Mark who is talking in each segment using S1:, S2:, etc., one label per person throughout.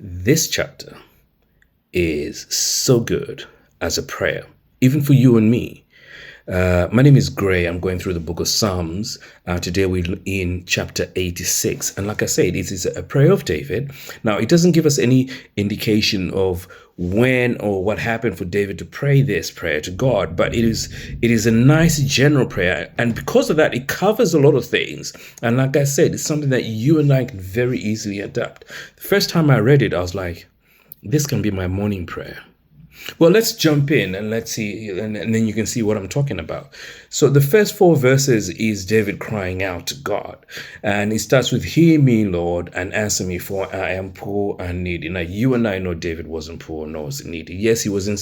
S1: This chapter is so good as a prayer, even for you and me. My name is Gray. I'm going through the book of Psalms. Today we're in chapter 86. And like I said, it is a prayer of David. Now, it doesn't give us any indication of when or what happened for David to pray this prayer to God, but it is a nice general prayer. And because of that, it covers a lot of things. And like I said, it's something that you and I can very easily adapt. The first time I read it, I was like, this can be my morning prayer. Well, let's jump in and let's see, and then you can see what I'm talking about. So the first four verses is David crying out to God. And it starts with, "Hear me, Lord, and answer me, for I am poor and needy." Now, you and I know David wasn't poor nor was he needy. Yes, he was in,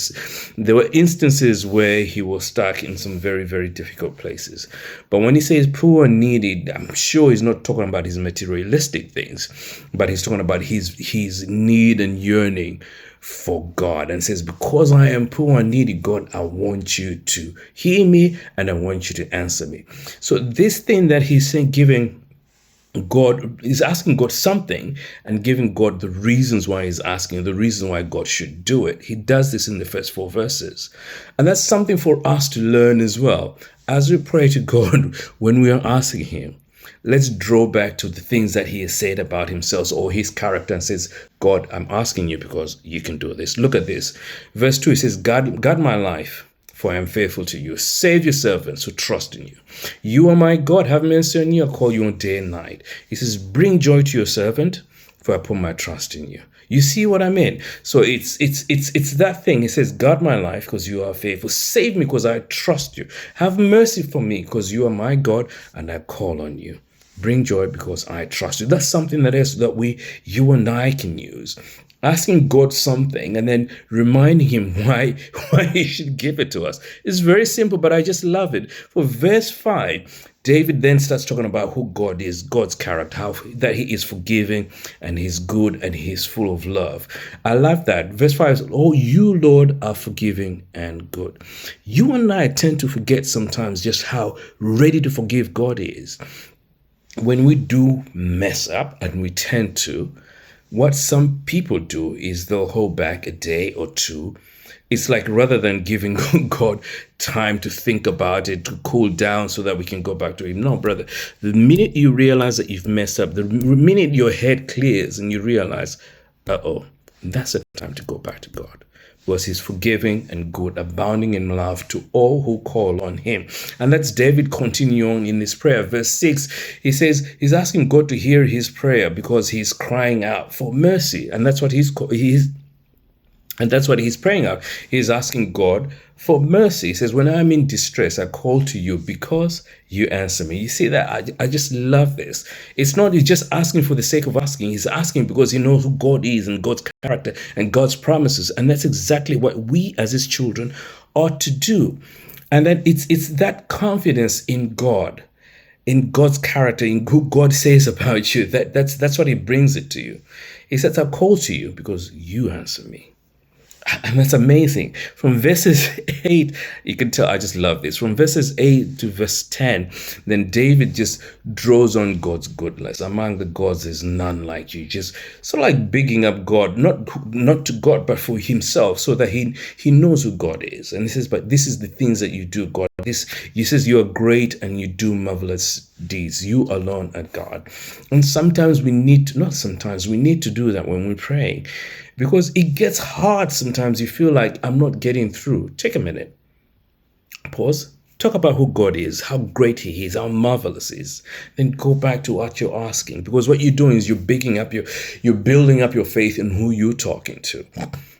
S1: there were instances where he was stuck in some very, very difficult places. But when he says poor and needy, I'm sure he's not talking about his materialistic things, but he's talking about his need and yearning for God, and says, because I am poor and needy, God, I want you to hear me and I want you to answer me. So this thing that he's saying, giving God, is asking God something and giving God the reasons why he's asking, the reason why God should do it. He does this in the first four verses. And that's something for us to learn as well. As we pray to God, when we are asking him, let's draw back to the things that he has said about himself or his character and says, God, I'm asking you because you can do this. Look at this. Verse 2, it says, guard my life, for I am faithful to you. Save your servants who trust in you. You are my God. Have mercy on you. I call you on day and night. He says, bring joy to your servant, for I put my trust in you. You see what I mean? So it's that thing. He says, guard my life because you are faithful. Save me because I trust you. Have mercy for me because you are my God and I call on you. Bring joy because I trust you. That's something you and I can use. Asking God something and then reminding him why he should give it to us. It's very simple, but I just love it. For verse 5, David then starts talking about who God is, God's character, how that he is forgiving and he's good and he's full of love. I love that. Verse 5 says, oh, you, Lord, are forgiving and good. You and I tend to forget sometimes just how ready to forgive God is. When we do mess up, and we tend to, what some people do is they'll hold back a day or two. It's like rather than giving God time to think about it, to cool down so that we can go back to him. No, brother, the minute you realize that you've messed up, the minute your head clears and you realize, that's the time to go back to God. Was he's forgiving and good, abounding in love to all who call on him. And that's David continue on in his prayer. Verse 6, he says he's asking God to hear his prayer because he's crying out for mercy. And that's what he's praying out. He's asking God for mercy. He says, when I'm in distress, I call to you because you answer me. You see that? I just love this. It's not he's just asking for the sake of asking. He's asking because he knows who God is and God's character and God's promises. And that's exactly what we as his children ought to do. And then it's that confidence in God, in God's character, in who God says about you. That's what he brings it to you. He says, I call to you because you answer me. And that's amazing. From verses 8, you can tell I just love this. From verses 8 to verse 10, then David just draws on God's goodness. Among the gods, there's none like you. Just sort of like bigging up God, not to God, but for himself, so that he knows who God is. And he says, but this is the things that you do, God. He says you are great and you do marvelous deeds. You alone are God. And sometimes we need to do that when we're praying. Because it gets hard sometimes. You feel like I'm not getting through. Take a minute. Pause. Talk about who God is, how great he is, how marvelous he is. Then go back to what you're asking. Because what you're doing is you're building up your faith in who you're talking to.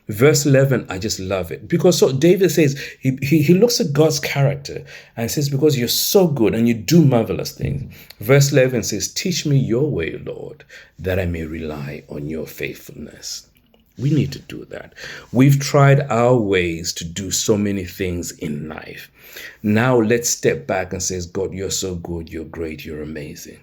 S1: Verse 11, I just love it. Because so David says, he looks at God's character and says, because you're so good and you do marvelous things. Verse 11 says, teach me your way, Lord, that I may rely on your faithfulness. We need to do that. We've tried our ways to do so many things in life. Now let's step back and say, God, you're so good, you're great, you're amazing.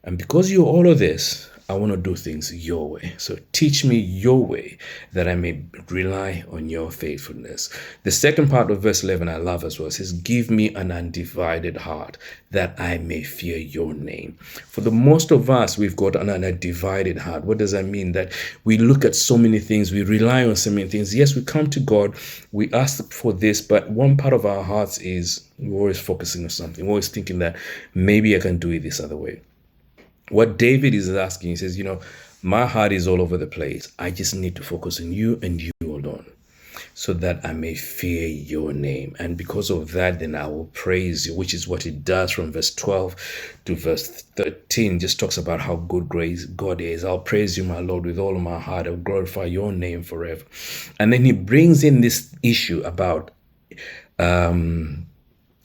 S1: And because you're all of this, I want to do things your way. So teach me your way that I may rely on your faithfulness. The second part of verse 11 I love as well. It says, give me an undivided heart that I may fear your name. For the most of us, we've got an undivided heart. What does that mean? That we look at so many things, we rely on so many things. Yes, we come to God, we ask for this, but one part of our hearts is we're always focusing on something. We're always thinking that maybe I can do it this other way. What David is asking, he says, my heart is all over the place. I just need to focus on you and you alone so that I may fear your name. And because of that, then I will praise you, which is what it does from verse 12 to verse 13. Just talks about how good God is. I'll praise you, my Lord, with all of my heart. I'll glorify your name forever. And then he brings in this issue about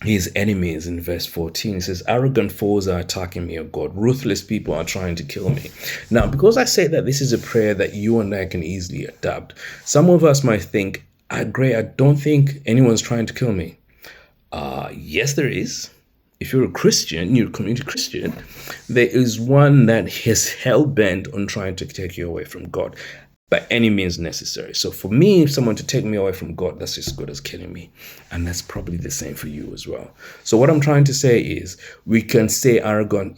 S1: his enemies in verse 14. He says, arrogant foes are attacking me, O God. Ruthless people are trying to kill me. Now, because I say that this is a prayer that you and I can easily adapt, some of us might think, Gray, I don't think anyone's trying to kill me. Yes, there is. If you're a Christian, you're a community Christian, there is one that is hell-bent on trying to take you away from God by any means necessary. So for me, if someone to take me away from God, that's as good as killing me. And that's probably the same for you as well. So what I'm trying to say is we can say arrogant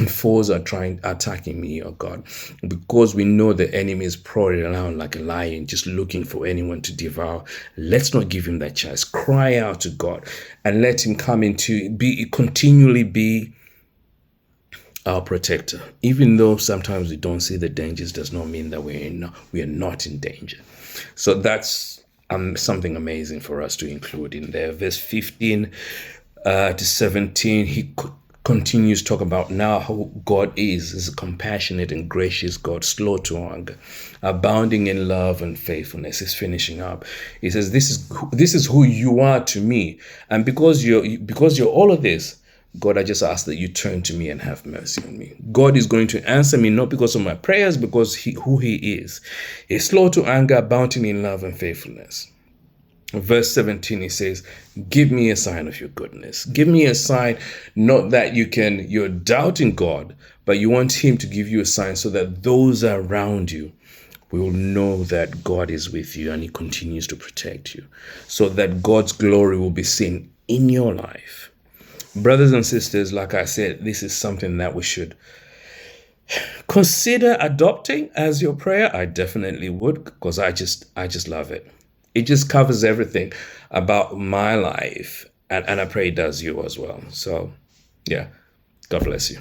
S1: foes are attacking me, oh God, because we know the enemy is prowling around like a lion, just looking for anyone to devour. Let's not give him that chance. Cry out to God and let him come continually be our protector. Even though sometimes we don't see the dangers, does not mean that we are not in danger. So that's something amazing for us to include in there. Verse 15 to 17, he continues to talk about now how God is a compassionate and gracious God, slow to anger, abounding in love and faithfulness. He's finishing up. He says, this is who you are to me. And because you're all of this, God, I just ask that you turn to me and have mercy on me. God is going to answer me not because of my prayers, because who he is. He's slow to anger, abounding in love and faithfulness. Verse 17, he says, give me a sign of your goodness. Give me a sign, not that you're doubting God, but you want him to give you a sign so that those around you will know that God is with you and he continues to protect you, so that God's glory will be seen in your life. Brothers and sisters, like I said, this is something that we should consider adopting as your prayer. I definitely would, because I just love it. It just covers everything about my life, and I pray it does you as well. So, yeah, God bless you.